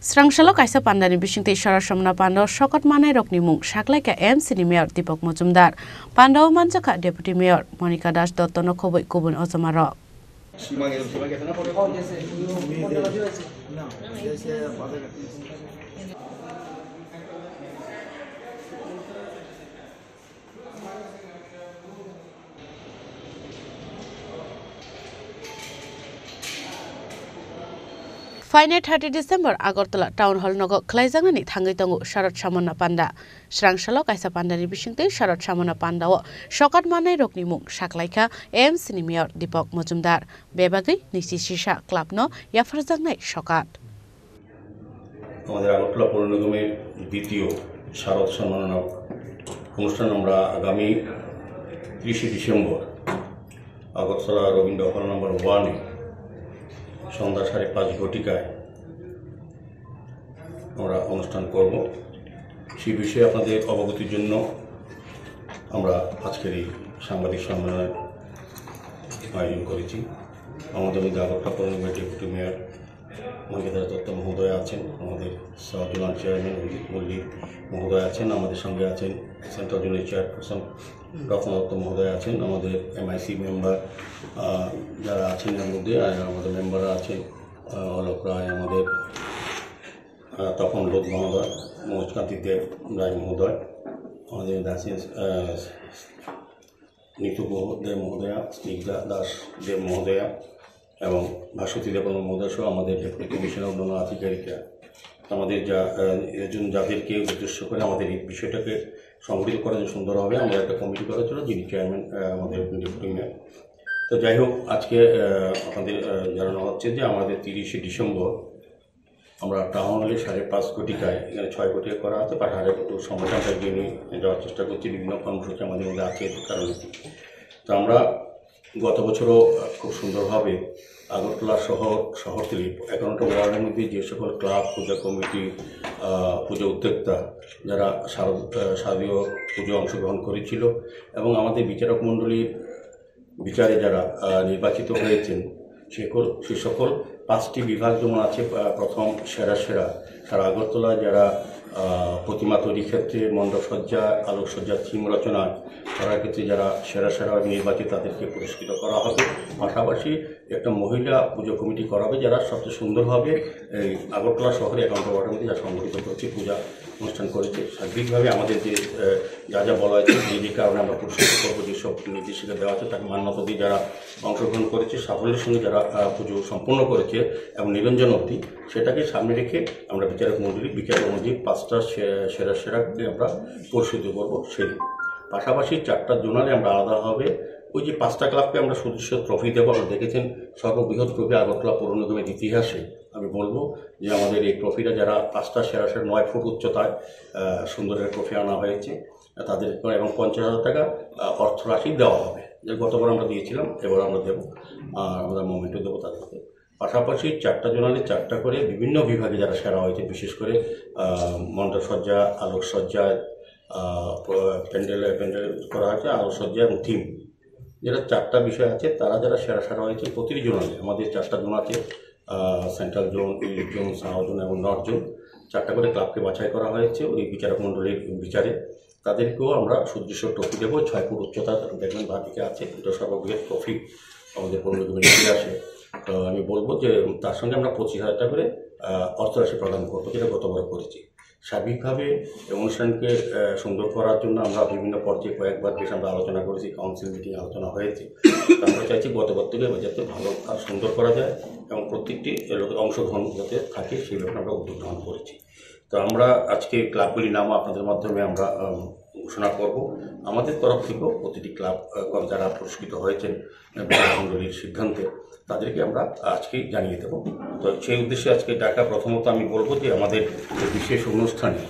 Srangsalo kaisa pandani bisingte ishara samna pando shokot manai rokni mung shaklaika MC Mayor Deepak Majumdar Pandao manjaka Deputy Mayor Monica Das Dottono khoboi kubun ozamaro Friday 30 December Agartala Town Hall nogo Klaizangani Thangitongo Sharat Shamona Panda Srangsalo kaisa pandani bisingte Sharat Shamona Panda o Shokat manai rokni mung shaklaika MC Mayor Deepak Majumdar Bebagai Nisi Shisha Club no Yafarjangnai Shokat আমাদের আগরতলা পৌর নিগমের দ্বিতীয় শারদ সম্মাননা অনুষ্ঠান আমরা আগামী 30 December Agartala Rabindra হল নম্বর 1 সন্ধ্যা 5:30 ঘটিকায় আমরা অনুষ্ঠান করব সেই বিষয়ে আপনাদের অবগতির জন্য আমরা আজকের এই সাংবাদিক সম্মেলনের আয়োজন করেছি আমাদের মধ্যে আগরতলা পৌর নিগমের ডেপুটি মেয়র মহিলা দত্ত মহোদয় আছেন আমাদের জোনাল চেয়ারম্যান অভিজিৎ মল্লিক মহোদয় আছেন আমাদের সঙ্গে আছেন সেন্ট্রাল জোনের চেয়ারপারসন রত্না দত্ত মহোদয় আছেন আমাদের এমআইসি মেম্বার যারা আছেন এর মধ্যে আমাদের মেম্বাররা আছেন অলোক রায় আমাদের তপন লোক মহোদয় মনোজকান্তি দেব রায় মহোদয় আমাদের আছেন নিতু দেব মহোদয়া স্নিগ্ধা দাস দেব মহোদয়া এবং ভাস্বতী দেব মহোদয় সহ আমাদের ডেপুটি কমিশনার অন্যান্য আধিকারিকরা আমাদের যাদেরকে উদ্দেশ্য করে আমাদের এই বিষয়টাকে সংগঠিত করার জন্য সুন্দর হবে আমরা একটা কমিটি করার জন্য যিনি চেয়ারম্যান আমাদের ডেপুটি মেয়র তো যাই হোক আজকে আমাদের জানানো হচ্ছে যে আমাদের 30 ডিসেম্বর আমরা টাউন হলে 5:30 ঘটিকায় এখানে 6 ঘটিকা করা আছে পাঠারে একটু সময়টা আমরা এগিয়ে নিয়ে যাওয়ার চেষ্টা করছি বিভিন্ন কর্মসূচি আমাদের মধ্যে আছে এর কারণে তো আমরা গত বছরও খুব সুন্দরভাবে আগরতলা শহরতলি 11টা ওয়ার্ডের মধ্যে যে সকল ক্লাব পূজা কমিটি পুজো উদ্যোক্তা যারা শারদীয় পুজো অংশগ্রহণ করেছিল এবং আমাদের বিচারক মণ্ডলীর বিচারে যারা নির্বাচিত হয়েছেন সে সকল 5টি বিভাগ যেমন আছে প্রথম সেরা সারা আগরতলা যারা প্রতিমা তৈরির ক্ষেত্রে মণ্ডপসজ্জা আলোকসজ্জা থিম রচনা করার ক্ষেত্রে যারা সেরা নির্বাচিত তাদেরকে পুরস্কৃত করা হবে পাশাপাশি একটা মহিলা পুজো কমিটি করা হবে যারা সবচেয়ে সুন্দরভাবে এই আগরতলা শহরে 11টা ওয়ার্ডের মধ্যে যারা সংগঠিত করেছে পূজা অনুষ্ঠান করেছে সার্বিকভাবে আমাদের যে যা বলা হয়েছে যে কারণে আমরা পুরস্কৃত করবো যেসব নির্দেশিকা দেওয়া আছে তাকে মান্যতা দিয়ে যারা অংশগ্রহণ করেছে সাফল্যের সঙ্গে যারা পুজো সম্পন্ন করেছে এবং নিরঞ্জন অবধি সেটাকে সামনে রেখে আমরা বিচারক মণ্ডলী বিচার অনুযায়ী 5টা সেরাকে আমরা পুরস্কৃত করবো সেই পাশাপাশি 4টা জোনালে আমরা আলাদাভাবে ওই যে 5টা ক্লাবকে আমরা সুদৃশ্য ট্রফি দেবো আমরা দেখেছেন সর্ববৃহৎ ট্রফি আগরতলা পৌর নিগমের ইতিহাসে আমি বলবো যে আমাদের এই ট্রফিটা যারা 5টা সেরা 9 ফুট উচ্চতায় সুন্দরের ট্রফি আনা হয়েছে তাদের এবং 50,000 টাকা অর্থরাশি দেওয়া হবে যে গতবার আমরা দিয়েছিলাম এবার আমরা দেবো আর আমরা মোমেন্টও দেবো তাদেরকে পাশাপাশি 4টা জোনালে 4টা করে বিভিন্ন বিভাগে যারা সেরা হয়েছে বিশেষ করে মণ্ডপসজ্জা আলোকসজ্জায় প্যান্ডেল করা হয়েছে আলোকসজ্জা এবং থিম যেটা 4টা বিষয় আছে তারা যারা সেরা হয়েছে প্রতিটি জোনালে আমাদের 4টা জোন আছে central zone east zone south zone এবং নর্থ জোন 4টা করে ক্লাবকে বাছাই করা হয়েছে ওই বিচারক মণ্ডলীর বিচারে তাদেরকেও আমরা সুদৃশ্য ট্রফি দেবো 6 ফুট উচ্চতা দেখবেন বাদিকে আছে এটা সর্ববৃহৎ ট্রফি আমাদের পৌর নিগমের ইতিহাসে তো আমি বলবো যে তার সঙ্গে আমরা 25,000 টাকা করে অর্থরাশি প্রদান করবো যেটা গতবার করেছি সার্বিকভাবে অনুষ্ঠানকে সুন্দর করার জন্য আমরা বিভিন্ন পর্যায়ে কয়েকবার বেশ আমরা আলোচনা করেছি কাউন্সিল মিটিং আলোচনা হয়েছে আমরা চাইছি গতবার থেকে যাতে ভালো আর সুন্দর করা যায় এবং প্রত্যেকটি লোকের অংশগ্রহণ যাতে থাকে সেই ব্যাপারে আমরা উদ্যোগ গ্রহণ করেছি তো আমরা আজকে ক্লাবগুলির নাম আপনাদের মাধ্যমে আমরা ঘোষণা করব আমাদের তরফ থেকেও প্রতিটি ক্লাব যারা পুরস্কৃত হয়েছেন মণ্ডলীর সিদ্ধান্তে তাদেরকে আমরা আজকেই জানিয়ে দেব তো সেই উদ্দেশ্যে আজকে ডাকা প্রথমত আমি বলবো যে আমাদের বিশেষ অনুষ্ঠানে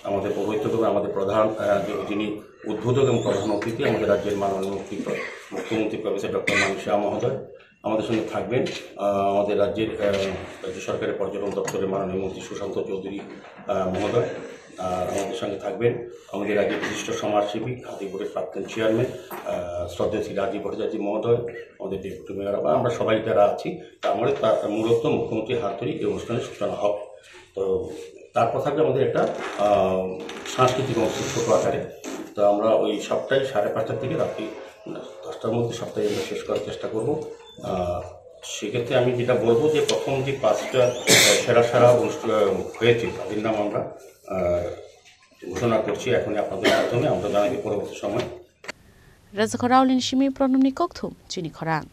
আমাদের পৌরোহিত্য করবে আমাদের প্রধান যিনি উদ্বোধক এবং প্রধান অতিথি আমাদের রাজ্যের মাননীয় মুখ্যমন্ত্রী প্রফেসর ডক্টর মানিক শাহ মহোদয় আমাদের সঙ্গে থাকবেন আমাদের রাজ্য সরকারের পর্যটন দপ্তরের মাননীয় মন্ত্রী সুশান্ত চৌধুরী মহোদয় আর আমাদের সঙ্গে থাকবেন আমাদের রাজ্যের বিশিষ্ট সমাজসেবী খাদি বোর্ডের প্রাক্তন চেয়ারম্যান শ্রদ্ধেয় শ্রী রাজীব ভট্টাচার্য মহোদয় আমাদের ডেপুটি মেয়র বা আমরা সবাই যারা আছি তা আমাদের মূলত মুখ্যমন্ত্রীর হাত ধরেই এই অনুষ্ঠানের সূচনা হবে তো তারপর থাকবে আমাদের একটা সাংস্কৃতিক অনুষ্ঠান ছোটো আকারে। তো আমরা ওই সবটাই 5:30 থেকে রাত্রি 10টার মধ্যে সবটাই আমরা শেষ করার চেষ্টা করব। সেক্ষেত্রে আমি যেটা বলবো যে প্রথম যে 5টা সেরা অনুষ্ঠান হয়েছে তাদের নাম আমরা ঘোষণা করছি এখনই আপনাদের মাধ্যমে। আমরা জানাই পরবর্তী সময় Razakharaulin Shimi Pronumni Kokthum, Chini Khorang.